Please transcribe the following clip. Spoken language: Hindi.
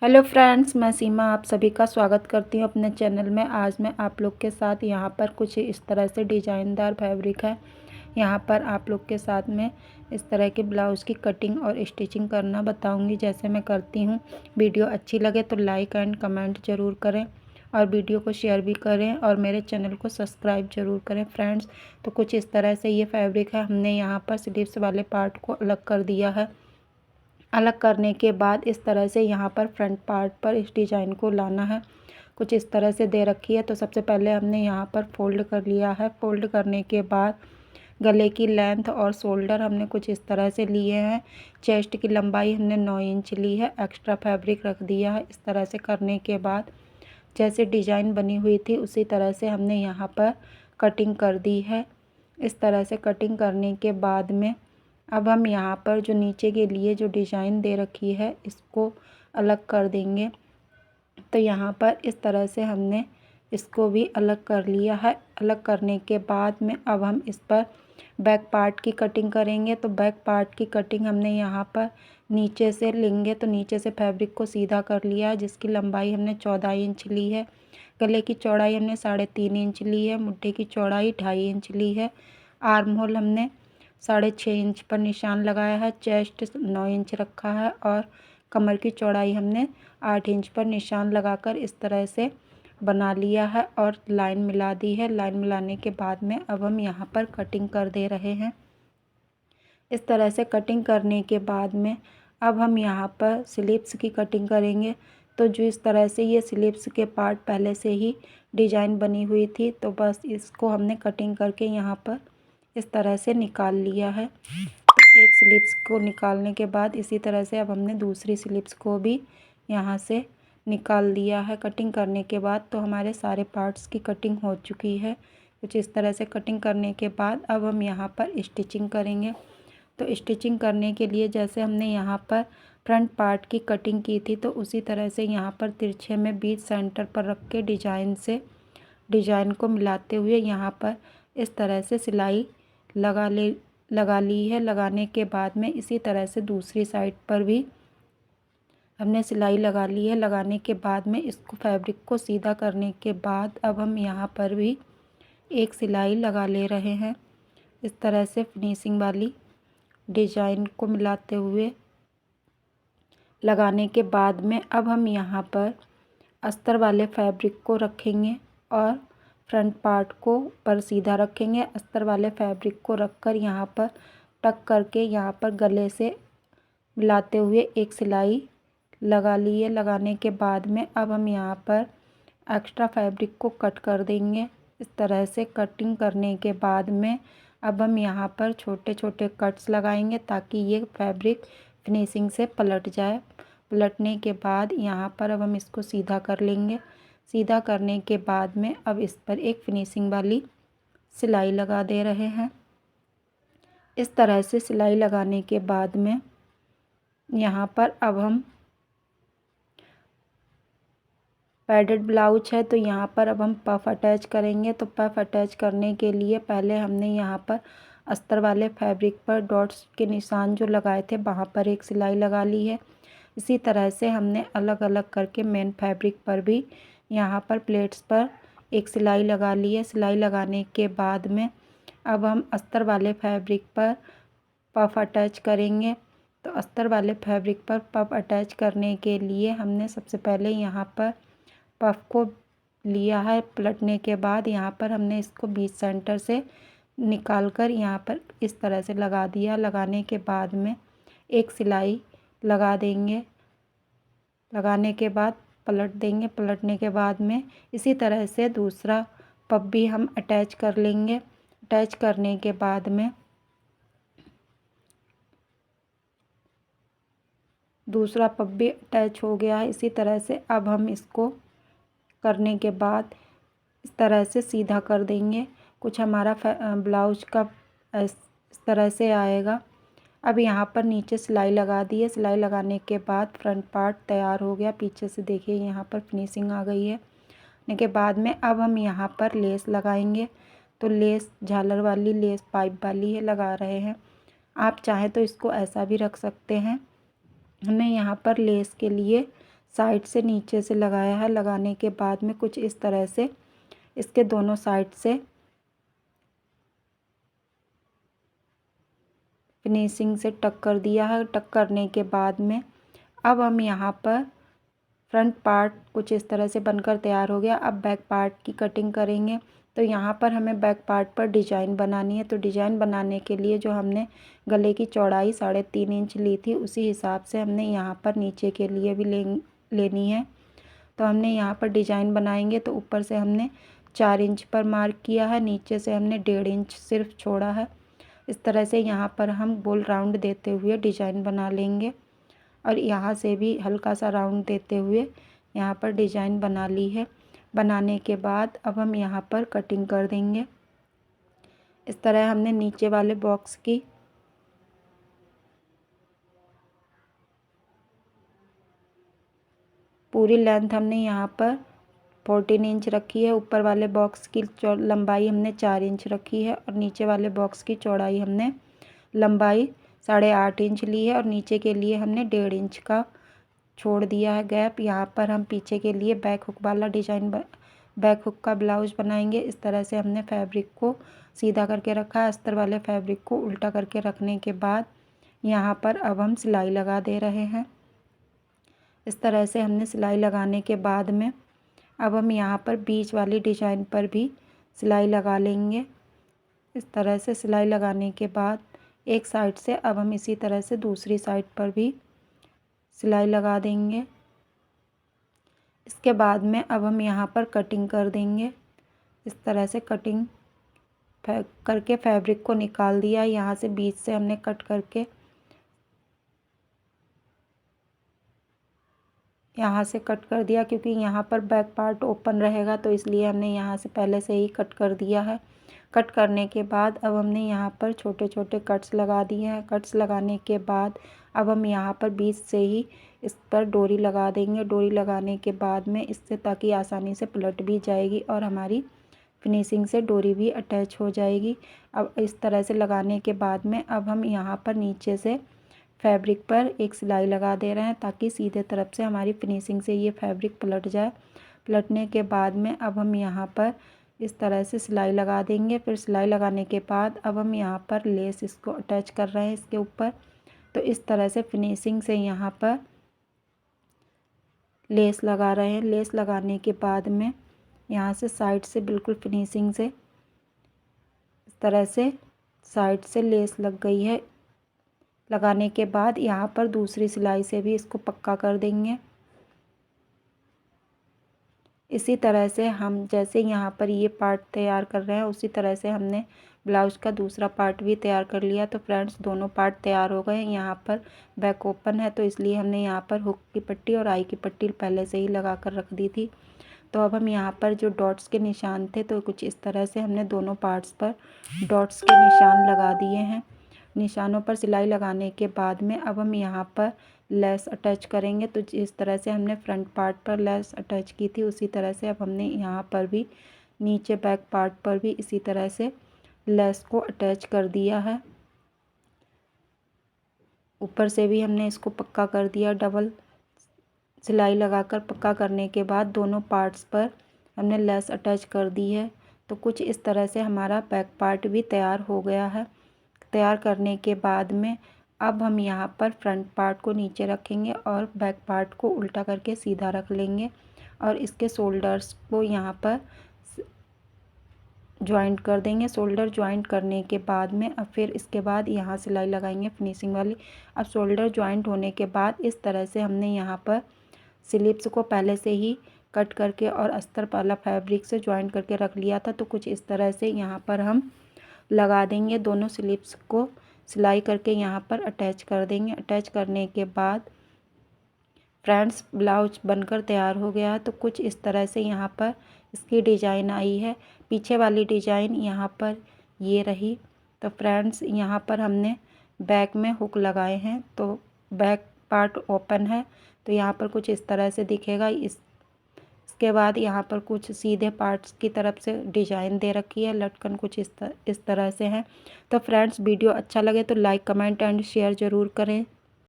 हेलो फ्रेंड्स, मैं सीमा आप सभी का स्वागत करती हूँ अपने चैनल में। आज मैं आप लोग के साथ यहाँ पर कुछ इस तरह से डिजाइनदार फैब्रिक है। यहाँ पर आप लोग के साथ में इस तरह के ब्लाउज़ की कटिंग और स्टिचिंग करना बताऊँगी, जैसे मैं करती हूँ। वीडियो अच्छी लगे तो लाइक एंड कमेंट ज़रूर करें और वीडियो को शेयर भी करें और मेरे चैनल को सब्सक्राइब ज़रूर करें फ्रेंड्स। तो कुछ इस तरह से ये फैब्रिक है। हमने यहाँ पर स्लीव्स वाले पार्ट को अलग कर दिया है। अलग करने के बाद इस तरह से यहाँ पर फ्रंट पार्ट पर इस डिज़ाइन को लाना है। कुछ इस तरह से दे रखी है। तो सबसे पहले हमने यहाँ पर फोल्ड कर लिया है। फोल्ड करने के बाद गले की लेंथ और शोल्डर हमने कुछ इस तरह से लिए हैं। चेस्ट की लंबाई हमने 9 इंच ली है। एक्स्ट्रा फैब्रिक रख दिया है। इस तरह से करने के बाद जैसे डिज़ाइन बनी हुई थी उसी तरह से हमने यहाँ पर कटिंग कर दी है। इस तरह से कटिंग करने के बाद में अब हम यहाँ पर जो नीचे के लिए जो डिज़ाइन दे रखी है इसको अलग कर देंगे। तो यहाँ पर इस तरह से हमने इसको भी अलग कर लिया है। अलग करने के बाद में अब हम इस पर बैक पार्ट की कटिंग करेंगे। तो बैक पार्ट की कटिंग हमने यहाँ पर नीचे से लेंगे। तो नीचे से फैब्रिक को सीधा कर लिया है, जिसकी लंबाई हमने 14 इंच ली है। गले की चौड़ाई हमने 3.5 इंच ली है। मुट्ठी की चौड़ाई 2.5 इंच ली है। आर्म होल हमने 6.5 इंच पर निशान लगाया है। चेस्ट 9 इंच रखा है और कमर की चौड़ाई हमने 8 इंच पर निशान लगाकर इस तरह से बना लिया है और लाइन मिला दी है। लाइन मिलाने के बाद में अब हम यहाँ पर कटिंग कर दे रहे हैं। इस तरह से कटिंग करने के बाद में अब हम यहाँ पर स्लीव्स की कटिंग करेंगे। तो जो इस तरह से ये स्लीव्स के पार्ट पहले से ही डिजाइन बनी हुई थी, तो बस इसको हमने कटिंग करके यहाँ पर इस तरह से निकाल लिया है। तो एक स्लीव्स को निकालने के बाद इसी तरह से अब हमने दूसरी स्लीव्स को भी यहाँ से निकाल दिया है। कटिंग करने के बाद तो हमारे सारे पार्ट्स की कटिंग हो चुकी है। कुछ इस तरह से कटिंग करने के बाद अब हम यहाँ पर स्टिचिंग करेंगे। तो स्टिचिंग करने के लिए जैसे हमने यहाँ पर फ्रंट पार्ट की कटिंग की थी, तो उसी तरह से यहाँ पर तिरछे में बीच सेंटर पर रख के डिज़ाइन को मिलाते हुए यहाँ पर इस तरह से सिलाई लगा ली है। लगाने के बाद में इसी तरह से दूसरी साइड पर भी हमने सिलाई लगा ली है। लगाने के बाद में इसको फैब्रिक को सीधा करने के बाद अब हम यहाँ पर भी एक सिलाई लगा ले रहे हैं। इस तरह से फिनिशिंग वाली डिज़ाइन को मिलाते हुए लगाने के बाद में अब हम यहाँ पर अस्तर वाले फैब्रिक को रखेंगे और फ्रंट पार्ट को पर सीधा रखेंगे। अस्तर वाले फैब्रिक को रखकर यहाँ पर टक करके यहाँ पर गले से मिलाते हुए एक सिलाई लगा ली है। लगाने के बाद में अब हम यहाँ पर एक्स्ट्रा फैब्रिक को कट कर देंगे। इस तरह से कटिंग करने के बाद में अब हम यहाँ पर छोटे छोटे कट्स लगाएंगे ताकि ये फैब्रिक फिनिशिंग से पलट जाए। पलटने के बाद यहाँ पर अब हम इसको सीधा कर लेंगे। सीधा करने के बाद में अब इस पर एक फिनिशिंग वाली सिलाई लगा दे रहे हैं। इस तरह से सिलाई लगाने के बाद में यहाँ पर अब हम पैडेड ब्लाउज है, तो यहाँ पर अब हम पफ अटैच करेंगे। तो पफ अटैच करने के लिए पहले हमने यहाँ पर अस्तर वाले फैब्रिक पर डॉट्स के निशान जो लगाए थे वहाँ पर एक सिलाई लगा ली है। इसी तरह से हमने अलग अलग करके मेन फैब्रिक पर भी यहाँ पर प्लेट्स पर एक सिलाई लगा ली है। सिलाई लगाने के बाद में अब हम अस्तर वाले फैब्रिक पर पफ अटैच करेंगे। तो अस्तर वाले फैब्रिक पर पफ अटैच करने के लिए हमने सबसे पहले यहाँ पर पफ को लिया है। पलटने के बाद यहाँ पर हमने इसको बीच सेंटर से निकाल कर यहाँ पर इस तरह से लगा दिया। लगाने के बाद में एक सिलाई लगा देंगे। लगाने के बाद पलट देंगे। पलटने के बाद में इसी तरह से दूसरा पफ भी हम अटैच कर लेंगे। अटैच करने के बाद में दूसरा पफ भी अटैच हो गया है। इसी तरह से अब हम इसको करने के बाद इस तरह से सीधा कर देंगे। कुछ हमारा ब्लाउज का इस तरह से आएगा। अब यहाँ पर नीचे सिलाई लगा दी है। सिलाई लगाने के बाद फ्रंट पार्ट तैयार हो गया। पीछे से देखिए यहाँ पर फिनिशिंग आ गई है। के बाद में अब हम यहाँ पर लेस लगाएंगे। तो लेस झालर वाली लेस पाइप वाली है लगा रहे हैं। आप चाहें तो इसको ऐसा भी रख सकते हैं। हमें यहाँ पर लेस के लिए साइड से नीचे से लगाया है। लगाने के बाद में कुछ इस तरह से इसके दोनों साइड से फिनिशिंग से टक कर दिया है। टक करने के बाद में अब हम यहाँ पर फ्रंट पार्ट कुछ इस तरह से बनकर तैयार हो गया। अब बैक पार्ट की कटिंग करेंगे। तो यहाँ पर हमें बैक पार्ट पर डिजाइन बनानी है। तो डिजाइन बनाने के लिए जो हमने गले की चौड़ाई 3.5 इंच ली थी, उसी हिसाब से हमने यहाँ पर नीचे के लिए भी लेनी है। तो हमने यहाँ पर डिजाइन बनाएंगे तो ऊपर से हमने 4 इंच पर मार्क किया है, नीचे से हमने 1.5 इंच सिर्फ छोड़ा है। इस तरह से यहाँ पर हम गोल राउंड देते हुए डिजाइन बना लेंगे और यहाँ से भी हल्का सा राउंड देते हुए यहाँ पर डिजाइन बना ली है। बनाने के बाद अब हम यहाँ पर कटिंग कर देंगे। इस तरह हमने नीचे वाले बॉक्स की पूरी लेंथ हमने यहाँ पर 14 इंच रखी है। ऊपर वाले बॉक्स की लंबाई हमने 4 इंच रखी है और नीचे वाले बॉक्स की चौड़ाई हमने लंबाई 8.5 इंच ली है और नीचे के लिए हमने 1.5 इंच का छोड़ दिया है गैप। यहाँ पर हम पीछे के लिए बैक हुक वाला डिजाइन बैक हुक का ब्लाउज बनाएंगे। इस तरह से हमने फैब्रिक को सीधा करके रखा है। अस्तर वाले फैब्रिक को उल्टा करके रखने के बाद यहाँ पर अब हम सिलाई लगा दे रहे हैं। इस तरह से हमने सिलाई लगाने के बाद में अब हम यहाँ पर बीच वाली डिजाइन पर भी सिलाई लगा लेंगे। इस तरह से सिलाई लगाने के बाद एक साइड से अब हम इसी तरह से दूसरी साइड पर भी सिलाई लगा देंगे। इसके बाद में अब हम यहाँ पर कटिंग कर देंगे। इस तरह से कटिंग करके फैब्रिक को निकाल दिया। यहाँ से बीच से हमने कट करके यहाँ से कट कर दिया, क्योंकि यहाँ पर बैक पार्ट ओपन रहेगा तो इसलिए हमने यहाँ से पहले से ही कट कर दिया है। कट करने के बाद अब हमने यहाँ पर छोटे छोटे कट्स लगा दिए हैं। कट्स लगाने के बाद अब हम यहाँ पर बीच से ही इस पर डोरी लगा देंगे। डोरी लगाने के बाद में इससे ताकि आसानी से पलट भी जाएगी और हमारी फिनिशिंग से डोरी भी अटैच हो जाएगी। अब इस तरह से लगाने के बाद में अब हम यहाँ पर नीचे से फैब्रिक पर एक सिलाई लगा दे रहे हैं ताकि सीधे तरफ से हमारी फिनिशिंग से ये फैब्रिक पलट जाए। पलटने के बाद में अब हम यहाँ पर इस तरह से सिलाई लगा देंगे। फिर सिलाई लगाने के बाद अब हम यहाँ पर लेस इसको अटैच कर रहे हैं इसके ऊपर। तो इस तरह से फिनिशिंग से यहाँ पर लेस लगा रहे हैं। लेस लगाने के बाद में यहाँ से साइड से बिल्कुल फिनिशिंग से इस तरह से साइड से लेस लग गई है। लगाने के बाद यहाँ पर दूसरी सिलाई से भी इसको पक्का कर देंगे। इसी तरह से हम जैसे यहाँ पर ये पार्ट तैयार कर रहे हैं उसी तरह से हमने ब्लाउज का दूसरा पार्ट भी तैयार कर लिया। तो फ्रेंड्स दोनों पार्ट तैयार हो गए। यहाँ पर बैक ओपन है तो इसलिए हमने यहाँ पर हुक की पट्टी और आई की पट्टी पहले से ही लगा कर रख दी थी। तो अब हम यहाँ पर जो डॉट्स के निशान थे तो कुछ इस तरह से हमने दोनों पार्ट्स पर डॉट्स के निशान लगा दिए हैं। निशानों पर सिलाई लगाने के बाद में अब हम यहाँ पर लेस अटैच करेंगे। तो जिस तरह से हमने फ्रंट पार्ट पर लेस अटैच की थी उसी तरह से अब हमने यहाँ पर भी नीचे बैक पार्ट पर भी इसी तरह से लेस को अटैच कर दिया है। ऊपर से भी हमने इसको पक्का कर दिया। डबल सिलाई लगाकर पक्का करने के बाद दोनों पार्ट्स पर हमने लेस अटैच कर दी है। तो कुछ इस तरह से हमारा बैक पार्ट भी तैयार हो गया है। तैयार करने के बाद में अब हम यहाँ पर फ्रंट पार्ट को नीचे रखेंगे और बैक पार्ट को उल्टा करके सीधा रख लेंगे और इसके शोल्डर्स को यहाँ पर जॉइंट कर देंगे। शोल्डर जॉइंट करने के बाद में अब फिर इसके बाद यहाँ सिलाई लगाएंगे फिनिशिंग वाली। अब शोल्डर जॉइंट होने के बाद इस तरह से हमने यहाँ पर स्लिप्स को पहले से ही कट करके और अस्तर वाला फैब्रिक से जॉइंट करके रख लिया था। तो कुछ इस तरह से यहाँ पर हम लगा देंगे। दोनों स्लिप्स को सिलाई करके यहाँ पर अटैच कर देंगे। अटैच करने के बाद फ्रेंड्स ब्लाउज बनकर तैयार हो गया है। तो कुछ इस तरह से यहाँ पर इसकी डिज़ाइन आई है। पीछे वाली डिज़ाइन यहाँ पर ये रही। तो फ्रेंड्स यहाँ पर हमने बैक में हुक लगाए हैं तो बैक पार्ट ओपन है तो यहाँ पर कुछ इस तरह से दिखेगा। इसके बाद यहाँ पर कुछ सीधे पार्ट्स की तरफ से डिज़ाइन दे रखी है। लटकन कुछ इस तरह से है। तो फ्रेंड्स वीडियो अच्छा लगे तो लाइक कमेंट एंड शेयर ज़रूर करें।